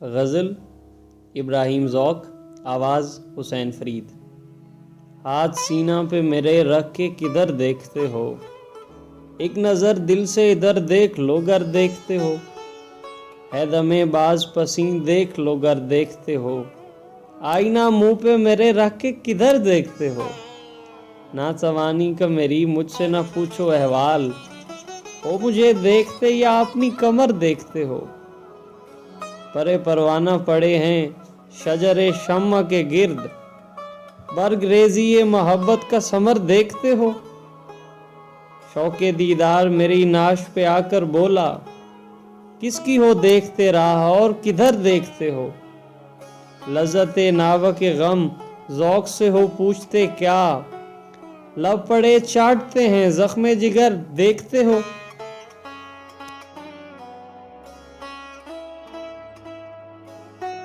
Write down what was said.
غزل ابراہیم ذوق، آواز حسین فرید۔ ہاتھ سینہ پہ میرے رکھ کے کدھر دیکھتے ہو، ایک نظر دل سے ادھر دیکھ لو گر دیکھتے ہو، ہے دمِ باز پسین دیکھ لو گر دیکھتے ہو، آئینہ منہ پہ میرے رکھ کے کدھر دیکھتے ہو، ناتوانی کا میری مجھ سے نہ پوچھو احوال، ہو مجھے دیکھتے یا اپنی کمر دیکھتے ہو، پرے پروانہ پڑے ہیں شجر شمع کے گرد، برگ ریزی محبت کا ثمر دیکھتے ہو، شوق دیدار میری ناش پہ آ کر بولا، کس کی ہو دیکھتے راہ اور کدھر دیکھتے ہو، لذت ناوک غم ذوق سے ہو پوچھتے کیا، لب پڑے چاٹتے ہیں زخم جگر دیکھتے ہو،